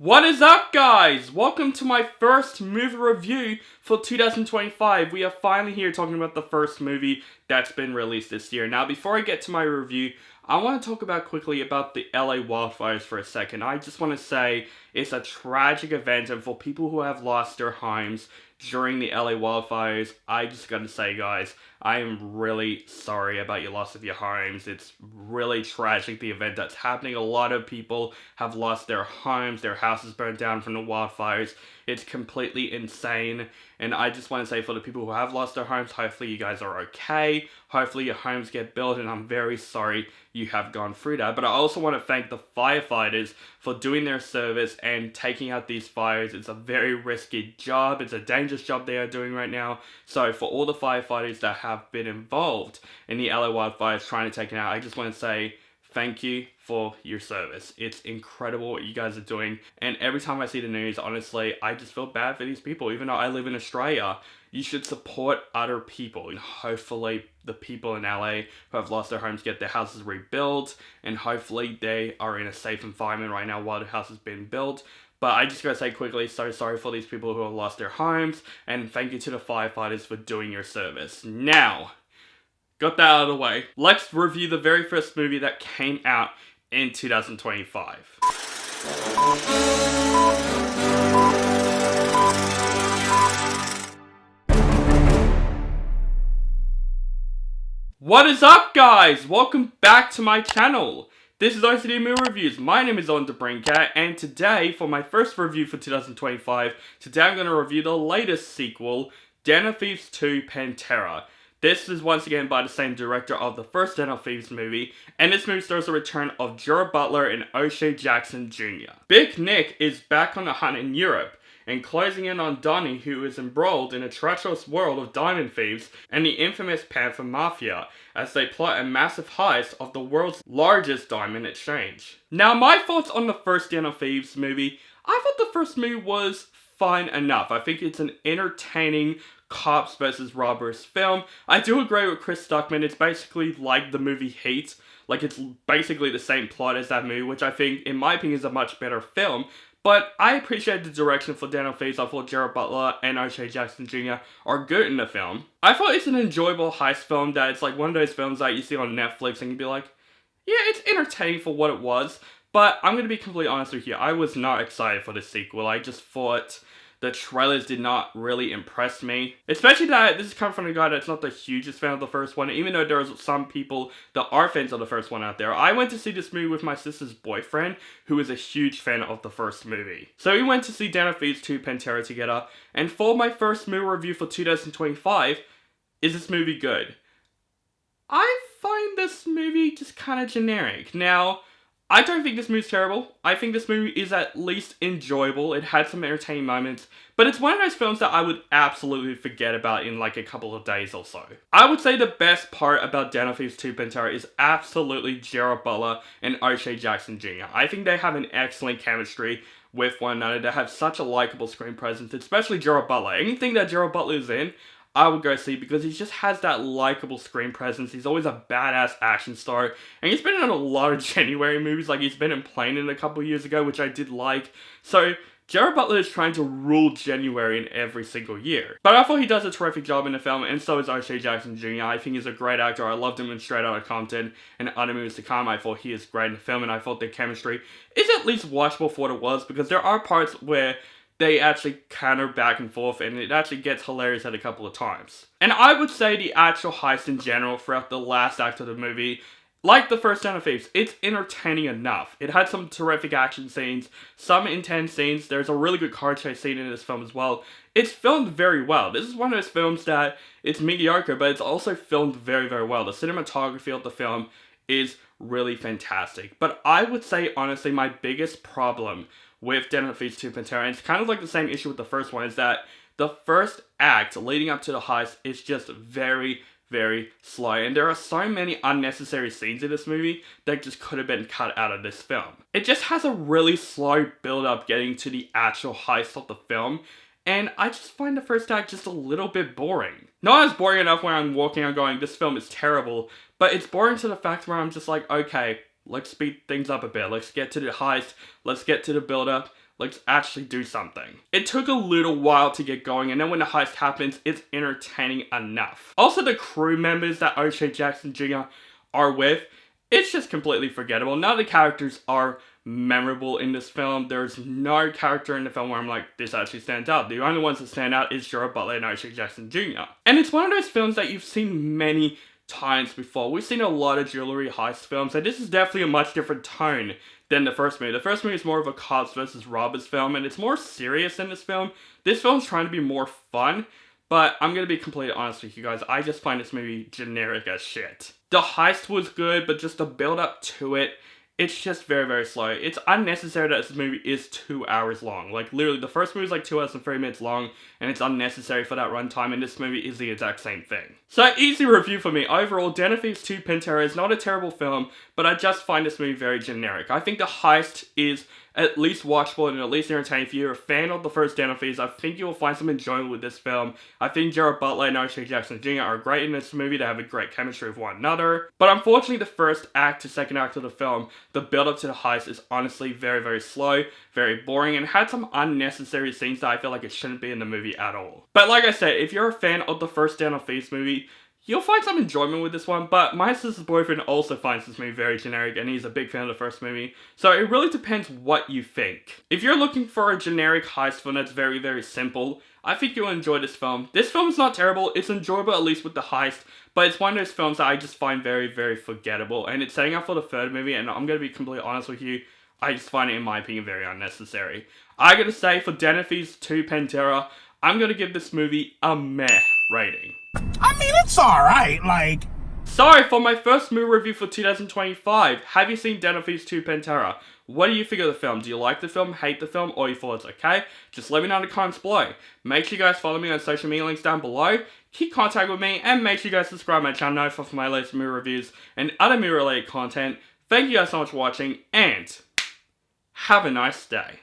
What is up, guys? Welcome to my first movie review for 2025. We are finally here talking about the first movie that's been released this year. Now, before I get to my review, I want to talk quickly about the LA wildfires for a second. I just want to say it's a tragic event, and for people who have lost their homes during the LA wildfires, I just gotta say, guys, I am really sorry about your loss of your homes. It's really tragic, the event that's happening. A lot of people have lost their homes, their houses burned down from the wildfires. It's completely insane. And I just want to say, for the people who have lost their homes, hopefully you guys are okay. Hopefully your homes get built, and I'm very sorry you have gone through that. But I also want to thank the firefighters for doing their service and taking out these fires. It's a very risky job. It's a dangerous job they are doing right now. So for all the firefighters that have been involved in the LA wildfires trying to take it out, I just want to say thank you for your service. It's incredible what you guys are doing. And every time I see the news, honestly, I just feel bad for these people. Even though I live in Australia, you should support other people. And hopefully the people in LA who have lost their homes get their houses rebuilt. And hopefully they are in a safe environment right now while the house is being built. But I just gotta say quickly, so sorry for these people who have lost their homes. And thank you to the firefighters for doing your service. Now, got that out of the way, let's review the very first movie that came out in 2025. What is up, guys? Welcome back to my channel. This is OCD Movie Reviews. My name is Owen Debrincat, and today, for my first review for 2025, today I'm going to review the latest sequel, Den of Thieves 2 Pantera. This is once again by the same director of the first Den of Thieves movie, and this movie stars the return of Gerard Butler and O'Shea Jackson Jr. Big Nick is back on the hunt in Europe, and closing in on Donnie, who is embroiled in a treacherous world of diamond thieves and the infamous Panther Mafia, as they plot a massive heist of the world's largest diamond exchange. Now, my thoughts on the first Den of Thieves movie, I thought the first movie was fine enough. I think it's an entertaining cops versus robbers film. I do agree with Chris Stuckman. It's basically like the movie Heat. Like, it's basically the same plot as that movie, which I think, in my opinion, is a much better film. But I appreciate the direction for Den of Thieves. I thought Gerard Butler and O'Shea Jackson Jr. are good in the film. I thought it's an enjoyable heist film that it's like one of those films that you see on Netflix and you'd be like, yeah, it's entertaining for what it was. But I'm going to be completely honest with you, I was not excited for the sequel. I just thought the trailers did not really impress me. Especially that this is coming from a guy that's not the hugest fan of the first one, even though there's some people that are fans of the first one out there. I went to see this movie with my sister's boyfriend, who is a huge fan of the first movie. So we went to see Den of Thieves 2 Pantera together, and for my first movie review for 2025, is this movie good? I find this movie just kind of generic. Now, I don't think this movie's terrible. I think this movie is at least enjoyable. It had some entertaining moments, but it's one of those films that I would absolutely forget about in like a couple of days or so. I would say the best part about Den of Thieves 2 Pantera is absolutely Gerard Butler and O'Shea Jackson Jr. I think they have an excellent chemistry with one another. They have such a likable screen presence, especially Gerard Butler. Anything that Gerard Butler is in, I would go see, because he just has that likable screen presence. He's always a badass action star, and he's been in a lot of January movies. Like, he's been in Plane a couple years ago, which I did like. So Gerard Butler is trying to rule January in every single year. But I thought he does a terrific job in the film, and so is O'Shea Jackson Jr. I think he's a great actor. I loved him in Straight Outta Compton and other movies to come. I thought he is great in the film, and I thought their chemistry is at least watchable for what it was, because there are parts where they actually counter back and forth, and it actually gets hilarious at a couple of times. And I would say the actual heist in general throughout the last act of the movie, like the first Den of Thieves, it's entertaining enough. It had some terrific action scenes, some intense scenes. There's a really good car chase scene in this film as well. It's filmed very well. This is one of those films that it's mediocre, but it's also filmed very, very well. The cinematography of the film is really fantastic. But I would say, honestly, my biggest problem with Den of Thieves 2 Pantera, and it's kind of like the same issue with the first one, is that the first act leading up to the heist is just very, very slow. And there are so many unnecessary scenes in this movie that just could have been cut out of this film. It just has a really slow build-up getting to the actual heist of the film, and I just find the first act just a little bit boring. Not as boring enough where I'm walking out going, this film is terrible, but it's boring to the fact where I'm just like, okay, let's speed things up a bit. Let's get to the heist. Let's get to the build-up. let's actually do something. It took a little while to get going, and then when the heist happens, it's entertaining enough. Also, the crew members that O'Shea Jackson Jr. are with, it's just completely forgettable. None of the characters are memorable in this film. There's no character in the film where I'm like, this actually stands out. The only ones that stand out is Gerard Butler and O'Shea Jackson Jr. And it's one of those films that you've seen many times before. We've seen a lot of jewelry heist films, and this is definitely a much different tone than the first movie. The first movie is more of a cops versus robbers film, and it's more serious in this film. This film's trying to be more fun, but I'm gonna be completely honest with you guys, I just find this movie generic as shit. The heist was good, but just the build up to it, it's just very, very slow. It's unnecessary that this movie is 2 hours long. Like, literally, the first movie is like 2 hours and 3 minutes long, and it's unnecessary for that runtime, and this movie is the exact same thing. So, easy review for me. Overall, Den of Thieves 2 Pantera is not a terrible film, but I just find this movie very generic. I think the heist is at least watchable and at least entertaining. If you're a fan of the first Den of Thieves, I think you will find some enjoyment with this film. I think Gerard Butler and O'Shea Jackson Jr. are great in this movie. They have a great chemistry with one another. But unfortunately, the first act to second act of the film, the build up to the heist is honestly very, very slow, very boring, and had some unnecessary scenes that I feel like it shouldn't be in the movie at all. But like I said, if you're a fan of the first Den of Thieves movie, you'll find some enjoyment with this one, but my sister's boyfriend also finds this movie very generic, and he's a big fan of the first movie, so it really depends what you think. If you're looking for a generic heist film that's very, very simple, I think you'll enjoy this film. This film is not terrible, it's enjoyable at least with the heist, but it's one of those films that I just find very, very forgettable, and it's setting up for the third movie, and I'm gonna be completely honest with you, I just find it, in my opinion, very unnecessary. I gotta say, for Den of Thieves 2 Pantera, I'm gonna give this movie a meh rating. I mean, it's alright, like... So, for my first movie review for 2025, have you seen Den of Thieves 2 Pantera? What do you think of the film? Do you like the film, hate the film, or you thought it's okay? Just let me know in the comments below. Make sure you guys follow me on social media links down below, keep contact with me, and make sure you guys subscribe to my channel for my latest movie reviews and other movie related content. Thank you guys so much for watching, and have a nice day.